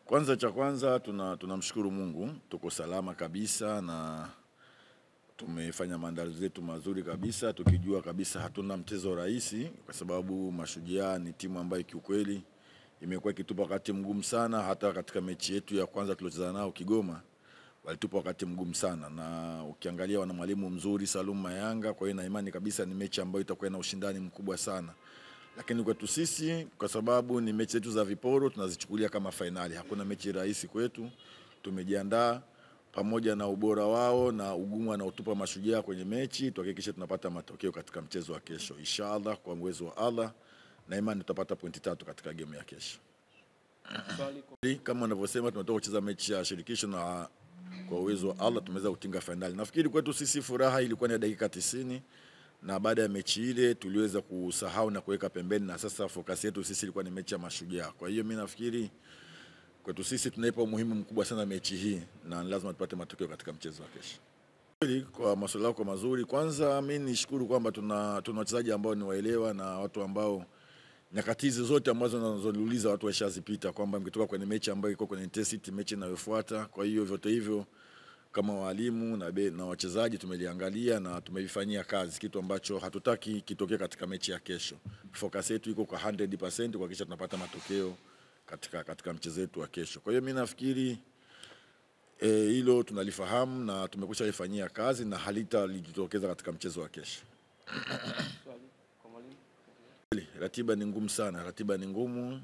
Kwanza cha kwanza tunamshukuru Mungu, tuko salama kabisa na tumefanya maandalizi yetu mazuri kabisa, tukijua kabisa hatuna mchezo rahisi kwa sababu Mashujaa ni timu ambayo kiukweli imekuwa ikitupa wakati mgumu sana. Hata katika mechi yetu ya kwanza tuliocheza nao Kigoma walitupa wakati mgumu sana, na ukiangalia wana mwalimu mzuri Salum Mayanga, kwa hiyo na imani kabisa ni mechi ambayo itakuwa na ushindani mkubwa sana. Lakini kwetu sisi, kwa sababu ni mechi zetu za viporo, tunazichukulia kama fainali. Hakuna mechi rahisi kwetu. Tumejiandaa pamoja na ubora wao na ugumu wanaotupa Mashujaa kwenye mechi, tuhakikishe tunapata matokeo katika mchezo wa kesho. Inshallah, kwa uwezo wa Allah na imani tutapata pointi 3 katika game ya kesho. Kama wanavyosema, tumetoka kucheza mechi ya shirikisho na kwa uwezo wa Allah tumeweza kutinga fainali. Nafikiri kwetu sisi furaha ilikuwa ni dakika 90. Na baada ya mechi ile tuliweza kusahau na kuweka pembeni, na sasa focus yetu sisi ilikuwa ni mechi ya Mashujaa. Kwa hiyo mimi nafikiri kwetu sisi tunaipa umuhimu mkubwa sana mechi hii na lazima tupate matokeo katika mchezo wa kesho. Kwa masuala yako mazuri, kwanza mimi nishukuru kwamba tuna wachezaji ambao ni waelewa na watu ambao nyakati zote ambazo wanazoliuliza watu washazipita, kwamba mkitoka kwenye mechi ambayo iko kwenye intensity mechi inayofuata. Kwa hiyo vyote hivyo kama walimu na wachezaji tumeliangalia na tumevifanyia kazi, kitu ambacho hatutaki kitokee katika mechi ya kesho. Focus yetu iko kwa 100% kuhakikisha tunapata matokeo katika mchezo wetu wa kesho. Kwa hiyo mimi nafikiri hilo tunalifahamu na tumekwisha lifanyia kazi na halitajitokeza katika mchezo wa kesho. Ratiba ni ngumu sana, ratiba ni ngumu.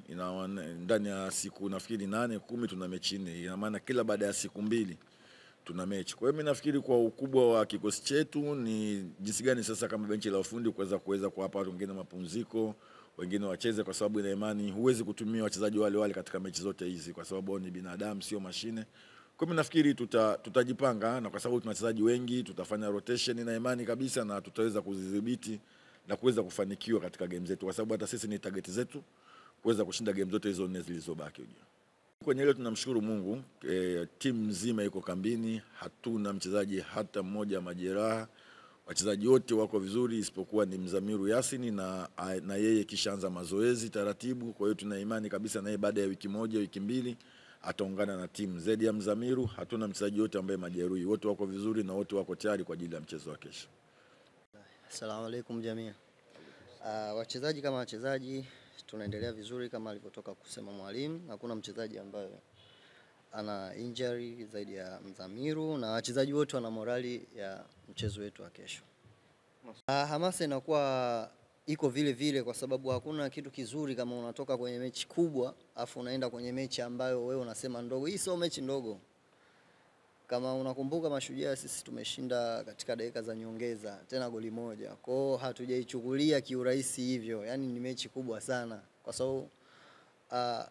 Ndani ya siku nafikiri 8-10 tuna mechi 4. Ina maana kila baada ya siku 2 tuna mechi. Kwa hiyo mimi nafikiri kwa ukubwa wa kikosi chetu ni jinsi gani sasa kama benchi la ufundi kuweza kuwapa watu wengine mapumziko, wengine wacheze, kwa sababu ina imani huwezi kutumia wachezaji wale katika mechi zote hizi kwa sababu ni binadamu sio mashine. Kwa hiyo nafikiri tutajipanga, na kwa sababu tuna wachezaji wengi tutafanya rotation na imani kabisa na tutaweza kuzidhibiti na kuweza kufanikiwa katika game zetu, kwa sababu hata sisi ni target zetu kuweza kushinda game zote hizo 4 zilizobaki. Kwenye hilo tunamshukuru Mungu, timu nzima iko kambini, hatuna mchezaji hata mmoja majeraha. Wachezaji wote wako vizuri isipokuwa ni Mzamiru Yasini na yeye kishaanza mazoezi taratibu. Kwa hiyo tuna imani kabisa na yeye baada ya wiki 1 wiki 2 ataungana na timu. Zaidi ya Mzamiru hatuna mchezaji wote ambaye majeruhi, wote wako vizuri na wote wako tayari kwa ajili ya mchezo wa kesho. Asalamu alaykum jamii. Wachezaji kama wachezaji tunaendelea vizuri kama alivyotoka kusema mwalimu. Hakuna mchezaji ambaye ana injury zaidi ya Mzamiru, na wachezaji wote wana morali ya mchezo wetu wa kesho. Hamasa inakuwa iko vile vile kwa sababu hakuna kitu kizuri kama unatoka kwenye mechi kubwa afu unaenda kwenye mechi ambayo wewe unasema ndogo. Hii sio mechi ndogo. Kama unakumbuka Mashujaa sisi tumeshinda katika dakika za nyongeza, tena goli 1. Kwa hiyo hatujaichukulia kiurahisi hivyo. Yaani ni mechi kubwa sana kwa sababu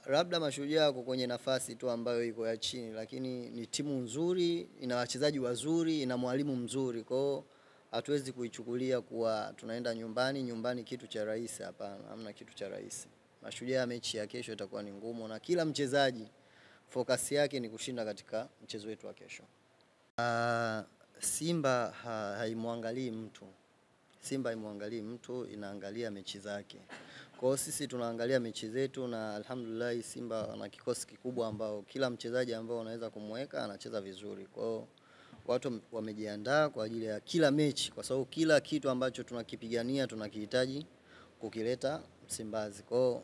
labda Mashujaa yako kwenye nafasi tu ambayo iko ya chini, lakini ni timu nzuri, ina wachezaji wazuri, ina mwalimu mzuri. Kwa hiyo hatuwezi kuichukulia kuwa tunaenda nyumbani kitu cha rahisi. Hapana, hamna kitu cha rahisi. Mashujaa mechi ya kesho itakuwa ni ngumu na kila mchezaji focus yake ni kushinda katika mchezo wetu wa kesho. Simba haimwangalii mtu. Simba haimwangalii mtu, inaangalia mechi zake. Kwa hiyo sisi tunaangalia mechi zetu na alhamdulillah Simba wana kikosi kikubwa ambao kila mchezaji ambao unaweza kumweka anacheza vizuri. Kwa hiyo watu wamejiandaa kwa ajili ya kila mechi kwa sababu kila kitu ambacho tunakipigania tunakihitaji kukileta Msimbazi. Kwa hiyo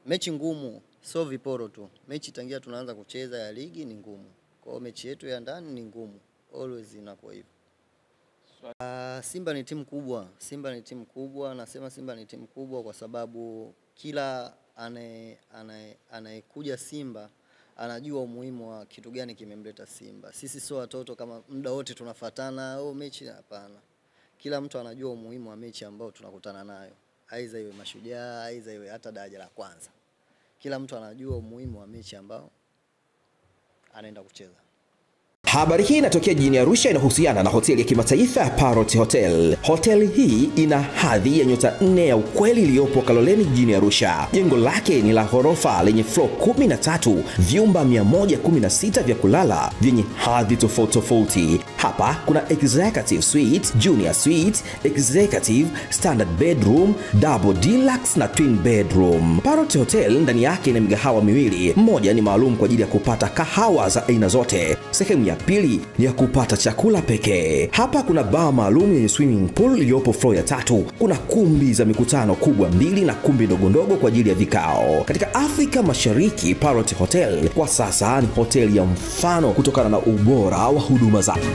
mechi ngumu, sio viporo tu. Mechi tangia tunaanza kucheza ya ligi ni ngumu. Kwa hiyo mechi yetu ya ndani ni ngumu. Always inakuwa hivyo. Simba ni timu kubwa. Simba ni timu kubwa. Nasema Simba ni timu kubwa kwa sababu kila anayekuja Simba anajua umuhimu wa kitu gani kimemleta Simba. Sisi sio watoto kama muda wote tunafuatana mechi, hapana. Kila mtu anajua umuhimu wa mechi ambao tunakutana nayo. Aidha iwe Mashujaa, aidha iwe hata daraja la kwanza. Kila mtu anajua umuhimu wa mechi ambao anaenda kucheza. Habari hii inatokea jijini Arusha, inahusiana na hoteli ya kimataifa ya Parrot Hotel. Hoteli hii ina hadhi ya nyota 4 ya ukweli iliyopo Kaloleni jijini Arusha. Jengo lake ni la ghorofa lenye floor 13, vyumba 116 vya kulala vyenye hadhi tofauti. Hapa kuna executive suite, junior suite, executive, standard bedroom, double deluxe na twin bedroom. Parrot Hotel ndani yake ina migahawa miwili. Mmoja ni maalum kwa ajili ya kupata kahawa za aina zote. Sehemu ya pili ni ya kupata chakula pekee. Hapa kuna bar maalum yenye swimming pool iliyopo floor ya 3. Kuna kumbi za mikutano kubwa 2 na kumbi ndogo kwa ajili ya vikao. Katika Afrika Mashariki, Parrot Hotel kwa sasa ni hoteli ya mfano kutokana na ubora wa huduma zake.